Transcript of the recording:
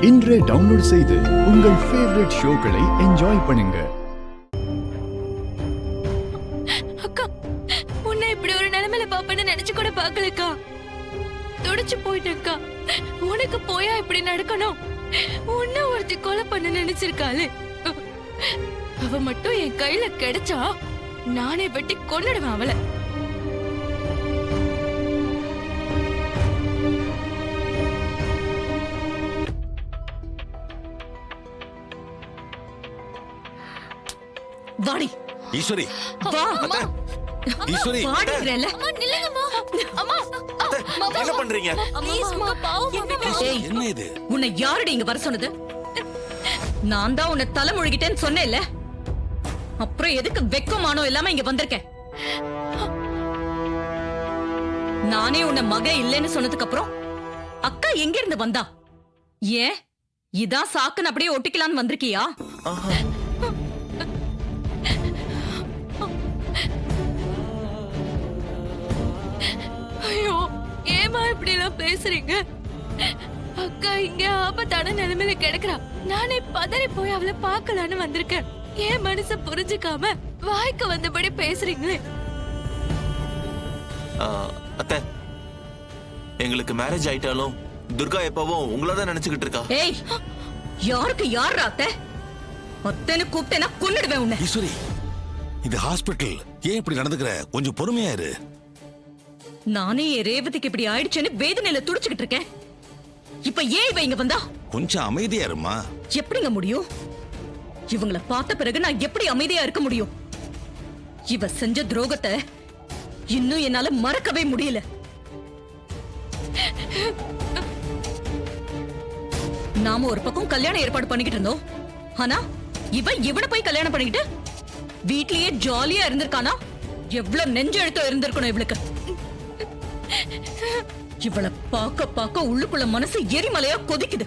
இன்றே டவுன்லோட் செய்து உங்கள் ஃபேவரட் ஷோக்களை என்ஜாய் பண்ணுங்க. அக்கா, உன்னை இப்படி ஒரு நிலைமையில பாப்பேன்னு நினைச்சு கூட பாக்கலக்கா. துடிச்சு போயிட்டேக்கா. உனக்கு போயா இப்படி நடக்கணும்? உன்ன ஒருத்தி கொலை பண்ண நினைச்சிருக்காளே, அவ மட்டும் என் கையில கிடைச்சா நானே வெட்டி கொன்னுடுவேன் அவளை. வாடி ஈஸ்வரி, வா. ஈஸ்வரி, வாடிங்கறல. அம்மா நில்லுங்கம்மா. அம்மா என்ன பண்றீங்க? ப்ளீஸ்மா, பாவமா. ஏய், என்ன இது? உன்னை யாரடி இங்க வர சொன்னது? நான் தான் உன்னை தலை முழுகிட்டேன்னு சொன்னேன்ல. அப்புறம் எதுக்கு வெக்கமானோ இல்லாம இங்க வந்திருக்கேன்? நானே உன்னை மக இல்லைன்னு சொன்னதுக்கு அப்புறம் அக்கா எங்க இருந்து வந்தா? ஏன் இதான் சாக்குன்னு அப்படியே ஒட்டிக்கலான்னு வந்திருக்கியா? ஐயோ, ஏமா இப்படி எல்லாம் பேசுறீங்க? அக்கா இங்க ஆபத்தான நிலைமையில கிடக்குறா. நானே பதறி போய் அவளை பார்க்கலான்னு வந்திருக்கேன். ஏன் மனச புரிஞ்சுக்காம வாய்க்கு வந்தபடி பேசுறீங்களே? அத்தை, எங்களுக்கு மேரேஜ் ஆயிட்டாலும் துர்கா எப்பவும் உங்கள தான் நினைச்சுக்கிட்டு இருக்கா. ஏய், யாருக்கு யார் அத்தை? அத்தைன்னு கூப்பிட்டேன்னா கொன்னுடுவேன் உன்னை. ஈஸ்வரி, இது ஹாஸ்பிட்டல். ஏன் இப்படி நடந்துக்கிற? கொஞ்சம் பொறுமையா இரு. நானே என் ரேவதிக்கு இப்படி ஆயிடுச்சுன்னு வேதனையில துடிச்சுக்கிட்டு இருக்கேன். இப்ப ஏன் இவ இங்க வந்தா? கொஞ்சம் அமைதியா இருமா. எப்படிங்க முடியும்? இவங்கள பார்த்த பிறகு நான் எப்படி அமைதியா இருக்க முடியும்? இவ செஞ்ச துரோகத்தை இன்னும் என்னால மறக்கவே முடியல. நாம ஒரு பக்கம் கல்யாணம் ஏற்பாடு பண்ணிக்கிட்டு இருந்தோம். ஆனா இவனை போய் கல்யாணம் பண்ணிக்கிட்டு வீட்லயே ஜாலியா இருந்திருக்கானா? எவ்வளவு நெஞ்செழுத்தம் இருந்திருக்கணும் இவளுக்கு. இவளை பார்க்க பார்க்க உள்ளுக்குள்ள மனசு எரிமலையா கொதிக்குது.